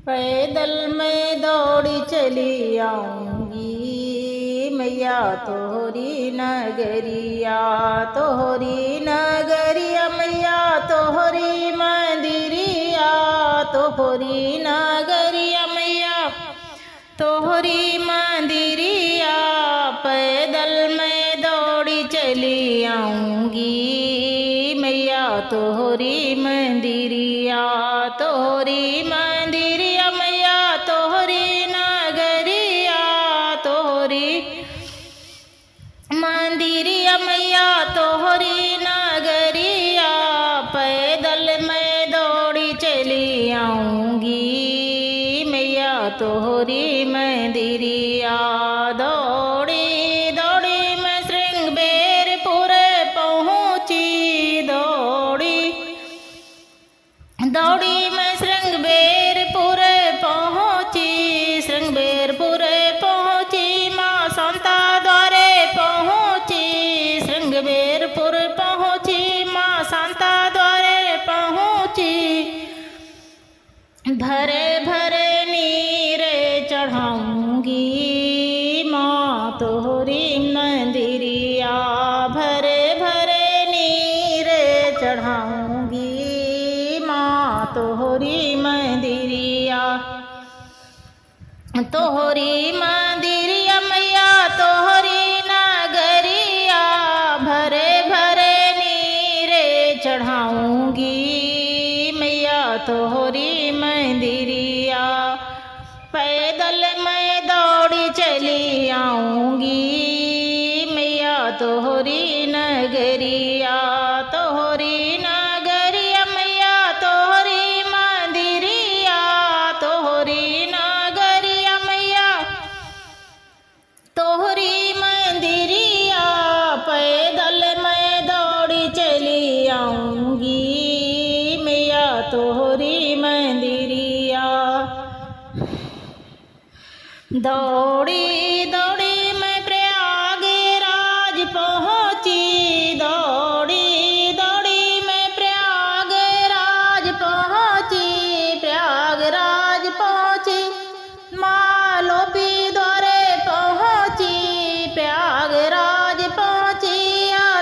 पैदल मैं दौड़ी चली आऊँगी मैया तोहरी नगरिया, तोहरी नगरिया मैया तोहरी मंदिरिया, तोहरी नगरिया मैया तोहरी मंदिरिया। पैदल मैं दौड़ी चली आऊँगी मैया तोहरी मंदिरिया, तोहरी मंदिरिया मैया तोहरी नगरिया, तोहरी मंदिरिया मैया तोहरी नगरिया। पैदल मैं दौड़ी चली आऊँगी मैया तोहरी मंदिरिया। दौड़ी दौड़ी मैं श्रृंगबेरपुर पहुँची, दौड़ी दौड़ी मैं श्रृंगबेरपुर पहुँची, श्रृंगबेरपुर पहुँची माँ शांता द्वारे पहुँची, श्रृंगबेरपुर पहुँची माँ शांता द्वारे पहुँची। भरे भरे नीर चढ़ाऊँगी माँ तोहरी मंदिरिया, भरे भरे नीर चढ़ाऊँगी माँ तोहरी मंदिरिया, तोहरी मंदिरिया मैया तोहरी नगरिया। भरे भरे नीर चढ़ाऊँगी मैया तोहरी मंदिरिया। पैदल मैं दौड़ी चली आऊँगी मैया तोहरी नगरिया, तोहरी नगरिया मैया तोहरी मंदिरिया, तोहरी नगरिया मैया तोहरी मंदिरिया। पैदल मैं दौड़ी चली आऊँगी मैया तोहरी मंदिरिया। दौड़ी दौड़ी मैं प्रयागराज पहुँची, दौड़ी दौड़ी मैं प्रयागराज पहुँची, प्रयागराज पहुँची माँ लोपी द्वारे पहुँची, प्रयागराज पहुँची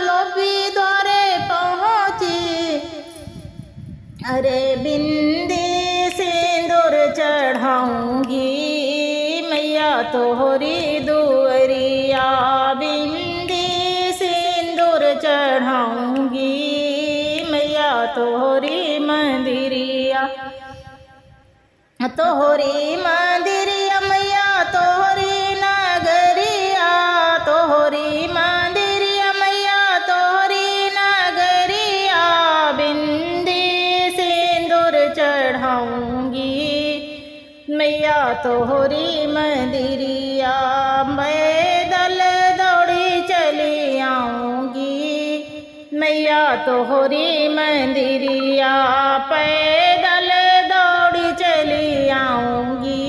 लोपी द्वारे पहुँची। अरे बिंदी सिंदूर चढ़ाऊँगी मैया तोहरी दुअरिया, बिंदी सिंदूर चढ़ाऊँगी मैया तोहरी मंदिरिया, तोहरी मंदिरिया मैया तोहरी नगरिया, तोहरी मंदिरिया मैया तोहरी नगरिया। बिंदी सिंदूर चढ़ाऊँगी मैया तोहरी मंदिरिया। पैदल दौड़ी चली आऊँगी मैया तोहरी मंदिरिया, पैदल दौड़ी चली आऊँगी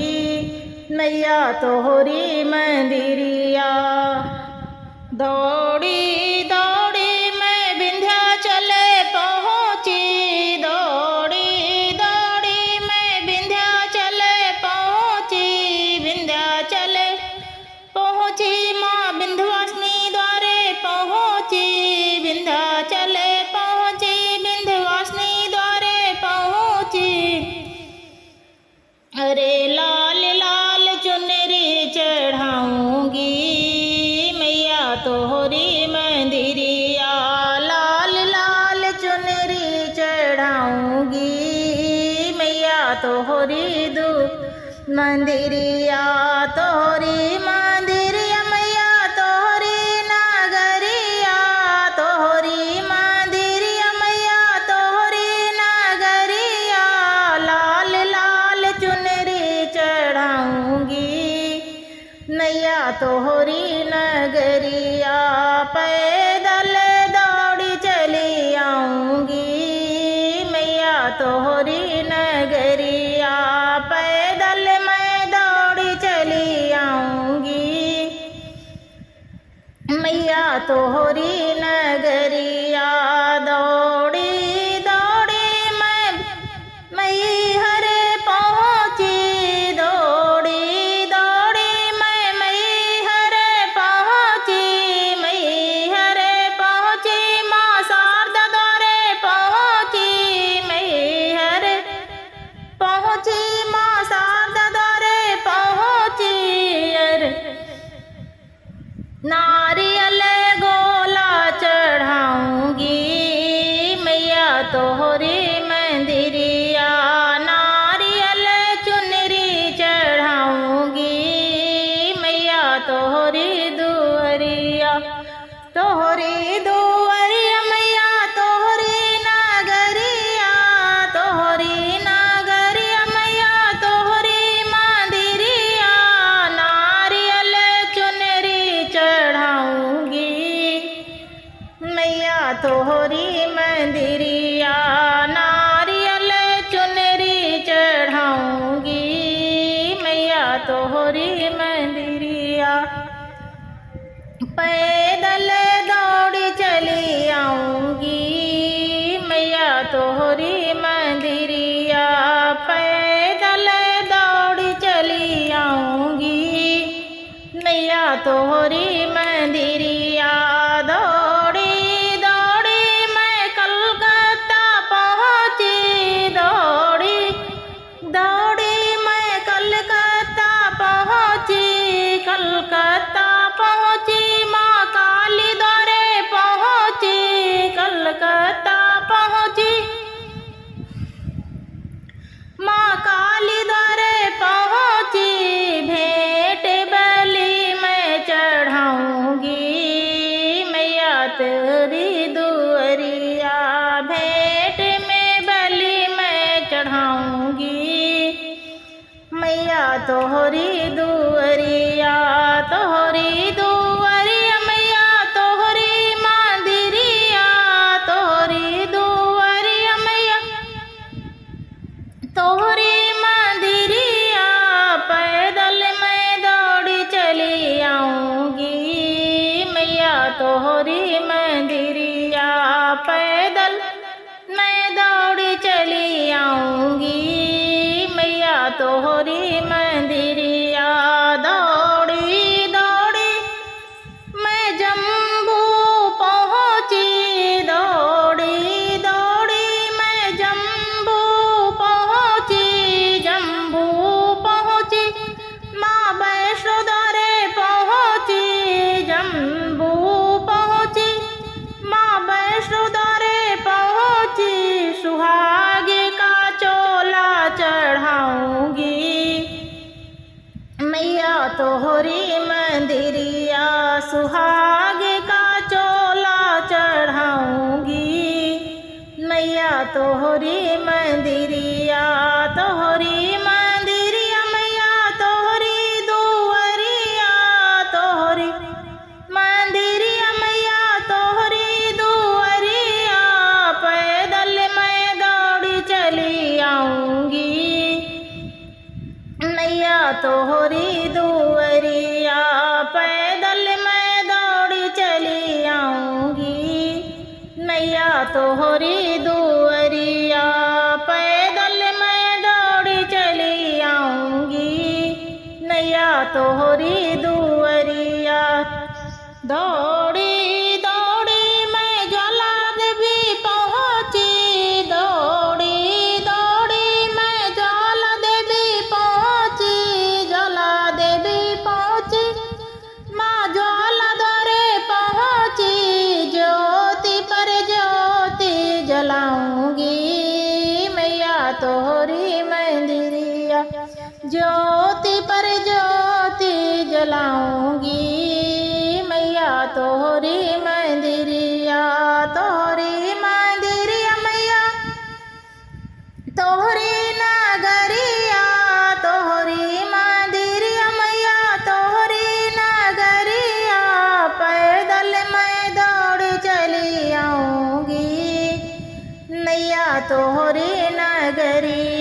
मैया तोहरी मंदिरिया। दौड़ी दौड़ी मैं विंध्याचल पहुँची, दौड़ी दौड़ी मैं विंध्याचल पहुँची, विंध्याचल पहुँची माँ विंध्यवासिनी द्वारे पहुँची, विंध्याचल पहुँची विंध्यवासिनी द्वारे पहुँची। अरे लाल लाल चुनरी चढ़ाऊँगी मैया तोहरी मंदिरिया, लाल लाल चुनरी चढ़ाऊँगी मैया तोहरी मंदिरिया, तोहरी मंदिरिया मैया तोहरी नगरिया, तोहरी मंदिरिया मैया तोहरी नगरिया। लाल लाल चुनरी चढ़ाऊँगी मैया तोहरी नगरिया। पैदल दौड़ी चली आऊँगी मैया तोहरी नगरिया, पैदल मैं दौड़ी चली आऊँगी मैया तोहरी नगरिया। दौड़ी दौड़ी मैं हर पहुँची, तोहरी मंदिरिया। पैदल दौड़ी चली आऊंगी मैया तोहरी मंदिरिया। पैदल दौड़ी चली आऊंगी मैया तोहरी मंदिरिया। दौड़ी दौड़ी मैं कलकत्ता पहुँची, दौड़ी दौड़ी मैं कलकत्ता पहुँची, कलकत्ता पहुँची माँ काली द्वारे पहुँची, कलकत्ता पहुँची माँ काली द्वारे पहुँची। भेंट बलि मैं चढ़ाऊंगी मैया तेरी दुअरिया। भेंट में बलि मैं चढ़ाऊंगी मैया तोहरी दुअरिया। तोहरी दुअरिया मैया तोहरी मंदिरिया। तोहरी दुअरिया मैया तोहरी मंदिरिया। पैदल मैं दौड़ी चली आऊंगी मैया तोहरी मंदिरिया। पैदल मैं दौड़ी चली आऊंगी मैया तोहरी मंदिरिया। दौड़ी दौड़ी मैं जम्बू पहुँची, दौड़ी दौड़ी मैं जम्बू पहुँची, जम्बू पहुँची माँ वैष्णो द्वारे पहुँची, जम्बू पहुँची माँ वैष्णो द्वारे पहुँची। सुहाग का चोला चढ़ाऊंगी मैया तोहरी मंदिरिया। सुहाग का चोला चढ़ाऊंगी मैया तोहरी मंदिरिया। तोहरी मंदिरिया मैया तोहरी दुअरिया। तोहरी मंदिरिया मैया तोहरी दुअरिया। पैदल मैं दौड़ी चली आऊंगी मैया तोहरी दुअरिया। पैदल मैं दौड़ी चली आऊंगी मैया तोहरी दुअरिया। पैदल मैं दौड़ी चली आऊंगी मैया तोहरी दुअरिया। दौड़ी दौड़ी मैं ज्वाला देवी पहुँची, दौड़ी दौड़ी मैं ज्वाला देवी पहुँची, ज्वाला देवी पहुँची माँ ज्वाला द्वारे पहुँची। ज्योति पर ज्योति जलाऊंगी मैया तोहरी मंदिरिया। ज्योति पर ज्योति जलाऊंगी मैया तोहरी मंदिरिया। तोहरी मंदिरिया मैया तोहरी नगरिया। तोहरी मंदिरिया मैया तोहरी नगरिया। पैदल मैं दौड़ चली आऊंगी मैया तोहरी नगरिया।